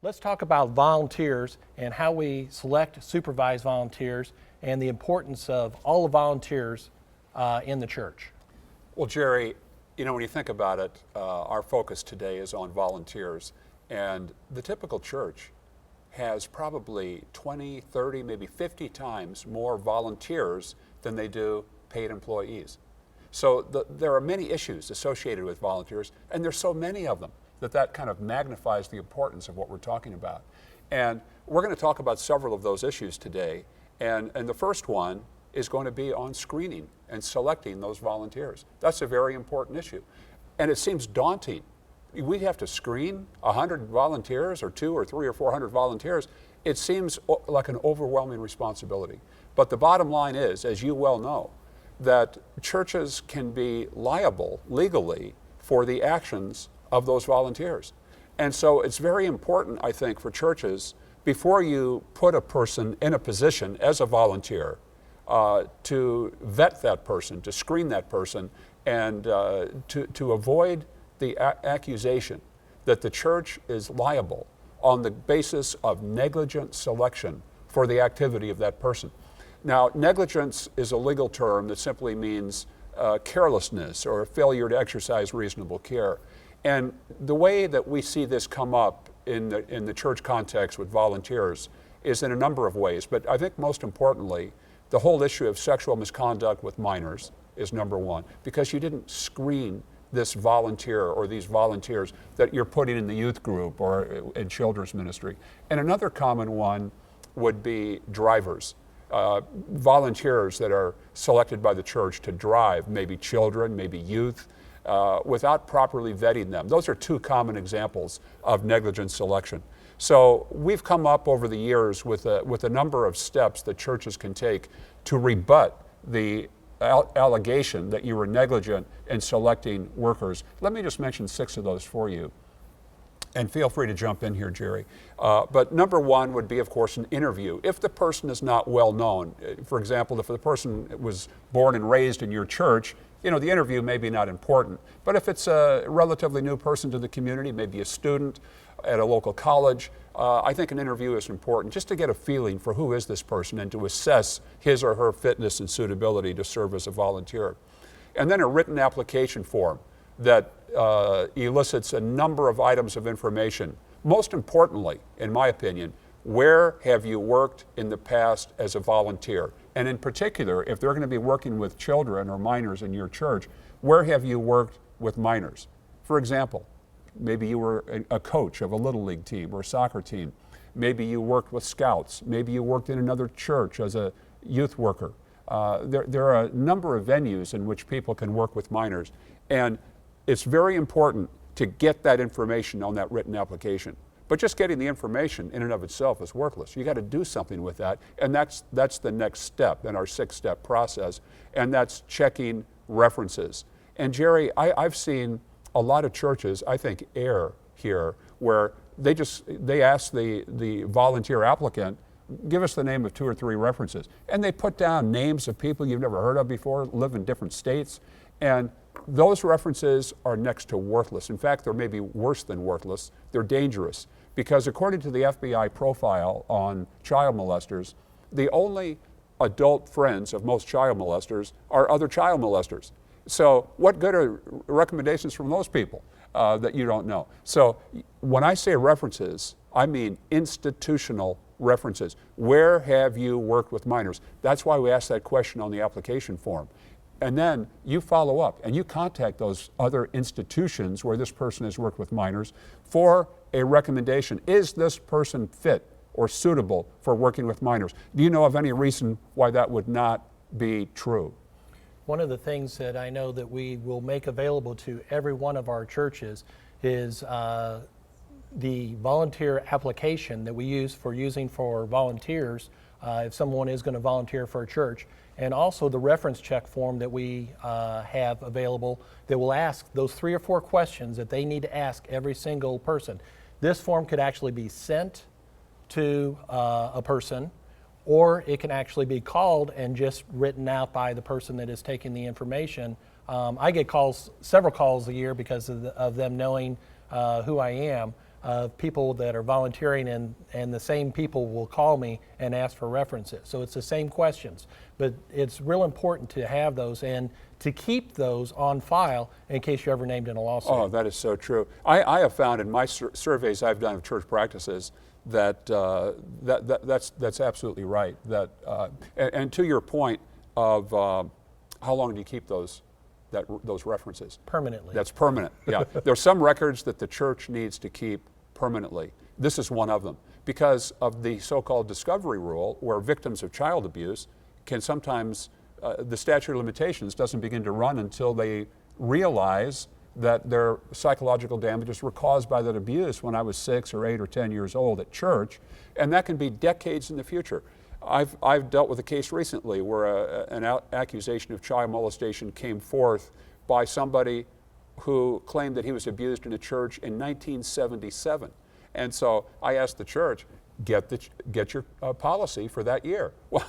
Let's talk about volunteers and how we select, supervise volunteers, and the importance of all the volunteers in the church. Well, Jerry, when you think about it, our focus today is on volunteers, and the typical church has probably 20, 30, maybe 50 times more volunteers than they do paid employees. So there are many issues associated with volunteers, and there's so many of them that kind of magnifies the importance of what we're talking about. And we're going to talk about several of those issues today, and the first one is going to be on screening and selecting those volunteers. That's a very important issue. And it seems daunting. We have to screen 100 volunteers or 200 or 300 or 400 volunteers. It seems like an overwhelming responsibility. But the bottom line is, as you well know, that churches can be liable legally for the actions of those volunteers. And so it's very important, I think, for churches, before you put a person in a position as a volunteer, to vet that person, to screen that person, and to avoid the accusation that the church is liable on the basis of negligent selection for the activity of that person. Now, negligence is a legal term that simply means carelessness or a failure to exercise reasonable care. And the way that we see this come up in the church context with volunteers is in a number of ways. But I think most importantly, the whole issue of sexual misconduct with minors is number one, because you didn't screen this volunteer or these volunteers that you're putting in the youth group or in children's ministry. And another common one would be drivers. Volunteers that are selected by the church to drive, maybe children, maybe youth, without properly vetting them. Those are two common examples of negligent selection. So we've come up over the years with a number of steps that churches can take to rebut the allegation that you were negligent in selecting workers. Let me just mention 6 of those for you. And feel free to jump in here, Jerry. But number one would be, of course, an interview. If the person is not well known, for example, if the person was born and raised in your church, the interview may be not important. But if it's a relatively new person to the community, maybe a student at a local college, I think an interview is important just to get a feeling for who is this person and to assess his or her fitness and suitability to serve as a volunteer. And then a written application form that elicits a number of items of information. Most importantly, in my opinion, where have you worked in the past as a volunteer? And in particular, if they're going to be working with children or minors in your church, where have you worked with minors? For example, maybe you were a coach of a Little League team or a soccer team. Maybe you worked with scouts. Maybe you worked in another church as a youth worker. There are a number of venues in which people can work with minors. And it's very important to get that information on that written application. But just getting the information in and of itself is worthless. You got to do something with that, and that's the next step in our 6-step process, and that's checking references. And Jerry, I've seen a lot of churches, I think, err here, where they ask the volunteer applicant, give us the name of 2 or 3 references, and they put down names of people you've never heard of before, live in different states, and those references are next to worthless. In fact, they're maybe worse than worthless. They're dangerous, because according to the FBI profile on child molesters, the only adult friends of most child molesters are other child molesters. So what good are recommendations from those people that you don't know? So when I say references, I mean institutional references. Where have you worked with minors? That's why we ask that question on the application form. And then you follow up and you contact those other institutions where this person has worked with minors for a recommendation. Is this person fit or suitable for working with minors? Do you know of any reason why that would not be true? One of the things that I know that we will make available to every one of our churches is the volunteer application that we use for volunteers if someone is going to volunteer for a church, and also the reference check form that we have available that will ask those 3 or 4 questions that they need to ask every single person. This form could actually be sent to a person, or it can actually be called and just written out by the person that is taking the information. I get several calls a year because of them knowing who I am. of people that are volunteering, and the same people will call me and ask for references. So it's the same questions, but it's real important to have those and to keep those on file in case you're ever named in a lawsuit. Oh, that is so true. I have found in my surveys I've done of church practices that, that's absolutely right. That, and to your point of how long do you keep those references? Permanently. That's permanent, yeah. There are some records that the church needs to keep permanently. This is one of them. Because of the so-called discovery rule, where victims of child abuse can sometimes, the statute of limitations doesn't begin to run until they realize that their psychological damages were caused by that abuse when I was 6 or 8 or 10 years old at church, and that can be decades in the future. I've dealt with a case recently where an accusation of child molestation came forth by somebody who claimed that he was abused in a church in 1977. And so I asked the church, get your policy for that year. Well,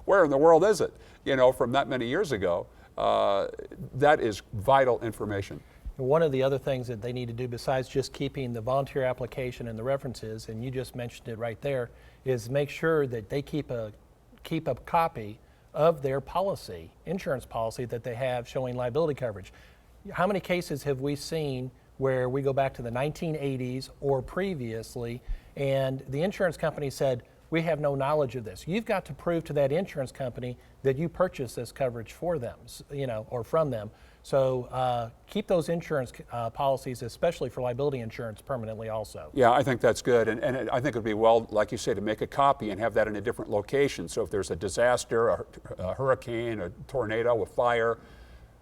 where in the world is it? You know, from that many years ago. That is vital information. One of the other things that they need to do besides just keeping the volunteer application and the references, and you just mentioned it right there, is make sure that they keep a copy of their policy, insurance policy that they have showing liability coverage. How many cases have we seen where we go back to the 1980s or previously, and the insurance company said, we have no knowledge of this. You've got to prove to that insurance company that you purchased this coverage for them, you know, or from them. So keep those insurance policies, especially for liability insurance, permanently also. Yeah, I think that's good. And I think it would be well, like you say, to make a copy and have that in a different location. So if there's a disaster, a hurricane, a tornado, a fire,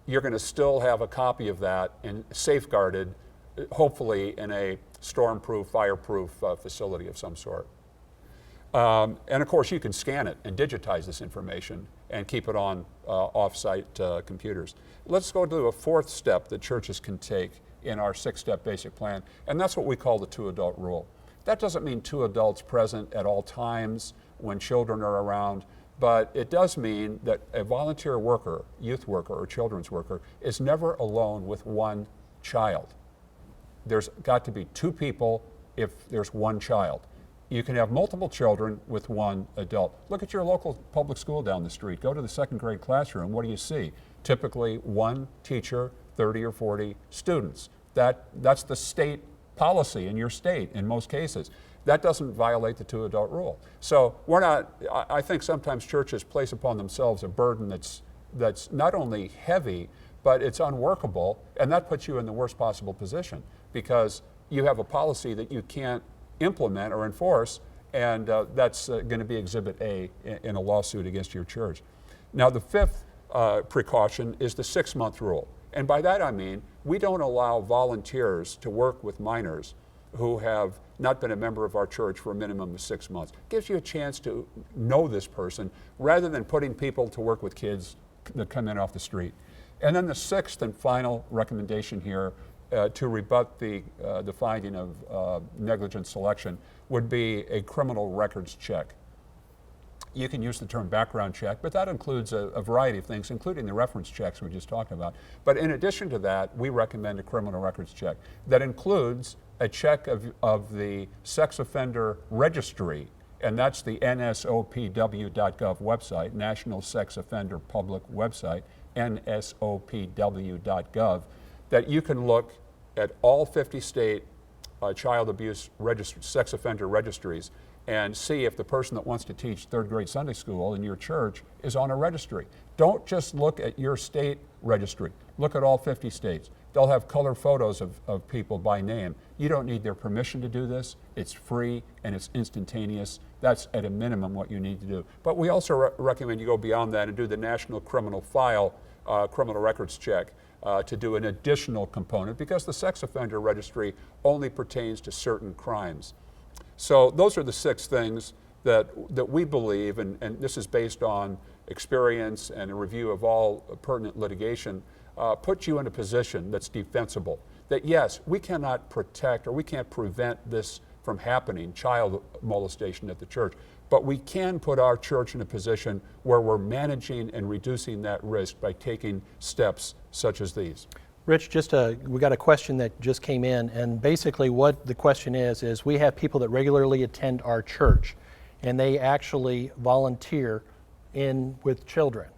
you're going to still have a copy of that and safeguarded, hopefully in a storm-proof, fire-proof facility of some sort. And of course, you can scan it and digitize this information and keep it on off-site computers. Let's go to a fourth step that churches can take in our 6-step basic plan, and that's what we call the 2-adult rule. That doesn't mean 2 adults present at all times when children are around, but it does mean that a volunteer worker, youth worker, or children's worker is never alone with one child. There's got to be 2 people if there's 1 child. You can have multiple children with 1 adult. Look at your local public school down the street. Go to the 2nd grade classroom. What do you see? Typically 1 teacher, 30 or 40 students. That's the state policy in your state in most cases. That doesn't violate the 2-adult rule. So I think sometimes churches place upon themselves a burden that's not only heavy, but it's unworkable, and that puts you in the worst possible position because you have a policy that you can't implement or enforce, and that's going to be Exhibit A in a lawsuit against your church. Now, the 5th precaution is the 6-month rule. And by that I mean, we don't allow volunteers to work with minors who have not been a member of our church for a minimum of 6 months. It gives you a chance to know this person rather than putting people to work with kids that come in off the street. And then the 6th and final recommendation here to rebut the finding of negligent selection would be a criminal records check. You can use the term background check, but that includes a variety of things, including the reference checks we just talked about. But in addition to that, we recommend a criminal records check that includes a check of the sex offender registry, and that's the nsopw.gov website, National Sex Offender Public website, nsopw.gov, that you can look at all 50 state child abuse sex offender registries and see if the person that wants to teach 3rd grade Sunday school in your church is on a registry. Don't just look at your state registry. Look at all 50 states. They'll have color photos of people by name. You don't need their permission to do this. It's free and it's instantaneous. That's at a minimum what you need to do. But we also recommend you go beyond that and do the National Criminal File criminal records check to do an additional component because the sex offender registry only pertains to certain crimes. So those are the 6 things that we believe, and this is based on experience and a review of all pertinent litigation, put you in a position that's defensible. That yes, we cannot protect or we can't prevent this from happening, child molestation at the church, but we can put our church in a position where we're managing and reducing that risk by taking steps such as these. Rich, we got a question that just came in, and basically what the question is we have people that regularly attend our church, and they actually volunteer with children.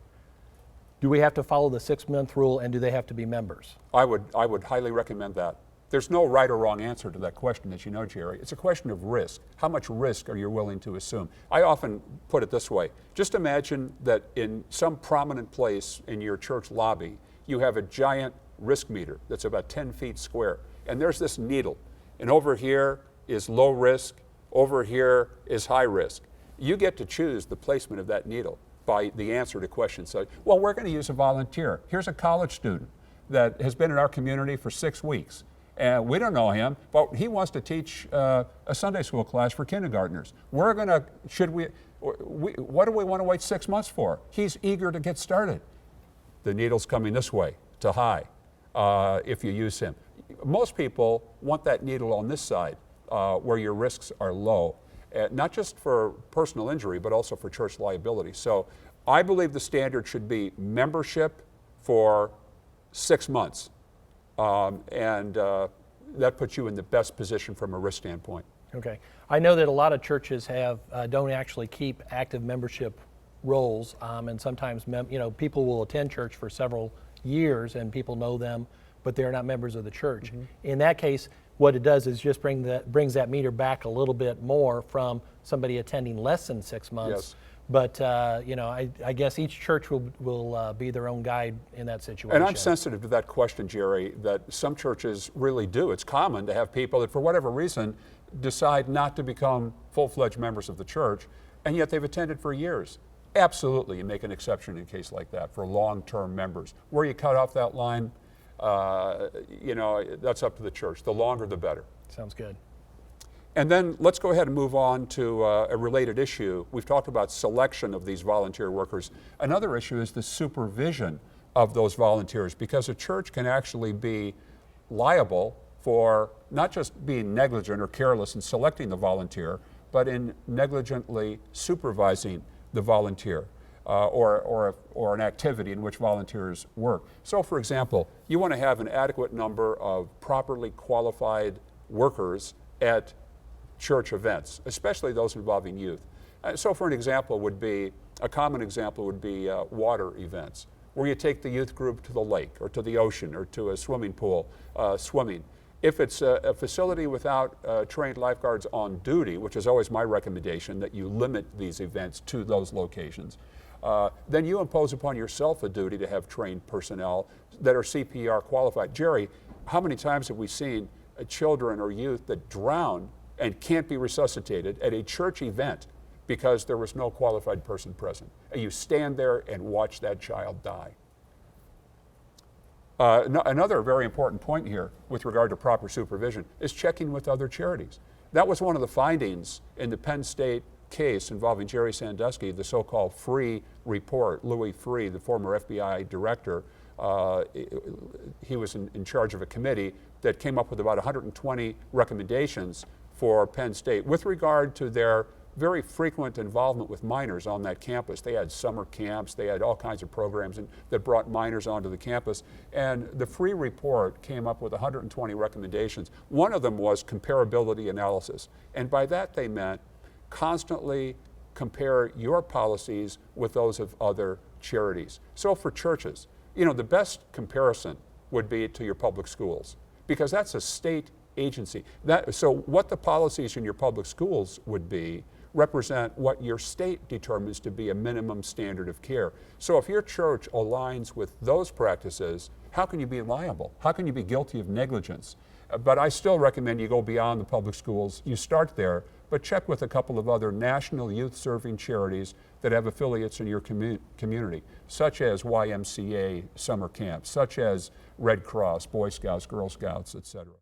Do we have to follow the 6-month rule, and do they have to be members? I would highly recommend that. There's no right or wrong answer to that question, as you know, Jerry. It's a question of risk. How much risk are you willing to assume? I often put it this way. Just imagine that in some prominent place in your church lobby, you have a giant risk meter that's about 10 feet square, and there's this needle, and over here is low risk, over here is high risk. You get to choose the placement of that needle by the answer to questions. So, well, we're going to use a volunteer. Here's a college student that has been in our community for 6 weeks, and we don't know him, but he wants to teach a Sunday school class for kindergartners. We're going to, what do we want to wait 6 months for? He's eager to get started. The needle's coming this way to high. If you use him. Most people want that needle on this side where your risks are low, not just for personal injury, but also for church liability. So I believe the standard should be membership for 6 months, and that puts you in the best position from a risk standpoint. Okay. I know that a lot of churches don't actually keep active membership rolls, and sometimes people will attend church for several years and people know them, but they're not members of the church. Mm-hmm. In that case, what it does is just brings that meter back a little bit more from somebody attending less than 6 months. Yes. But I guess each church will be their own guide in that situation. And I'm sensitive to that question, Jerry, that some churches really do. It's common to have people that for whatever reason decide not to become full-fledged members of the church, and yet they've attended for years. Absolutely, you make an exception in a case like that for long-term members. Where you cut off that line, that's up to the church. The longer, the better. Sounds good. And then let's go ahead and move on to a related issue. We've talked about selection of these volunteer workers. Another issue is the supervision of those volunteers, because a church can actually be liable for not just being negligent or careless in selecting the volunteer, but in negligently supervising the volunteer or an activity in which volunteers work. So for example, you want to have an adequate number of properly qualified workers at church events, especially those involving youth. So for an example a common example would be water events, where you take the youth group to the lake or to the ocean or to a swimming pool swimming. If it's a facility without trained lifeguards on duty, which is always my recommendation, that you limit these events to those locations, then you impose upon yourself a duty to have trained personnel that are CPR qualified. Jerry, how many times have we seen children or youth that drown and can't be resuscitated at a church event because there was no qualified person present? And you stand there and watch that child die. Another very important point here with regard to proper supervision is checking with other charities. That was one of the findings in the Penn State case involving Jerry Sandusky, the so-called Freeh report. Louis Freeh, the former FBI director, he was in charge of a committee that came up with about 120 recommendations for Penn State with regard to their very frequent involvement with minors on that campus. They had summer camps, they had all kinds of programs that brought minors onto the campus. And the Freeh report came up with 120 recommendations. One of them was comparability analysis. And by that they meant constantly compare your policies with those of other charities. So for churches, the best comparison would be to your public schools, because that's a state agency. So what the policies in your public schools would be represent what your state determines to be a minimum standard of care. So if your church aligns with those practices, how can you be liable? How can you be guilty of negligence? But I still recommend you go beyond the public schools. You start there, but check with a couple of other national youth-serving charities that have affiliates in your community, such as YMCA summer camps, such as Red Cross, Boy Scouts, Girl Scouts, etc.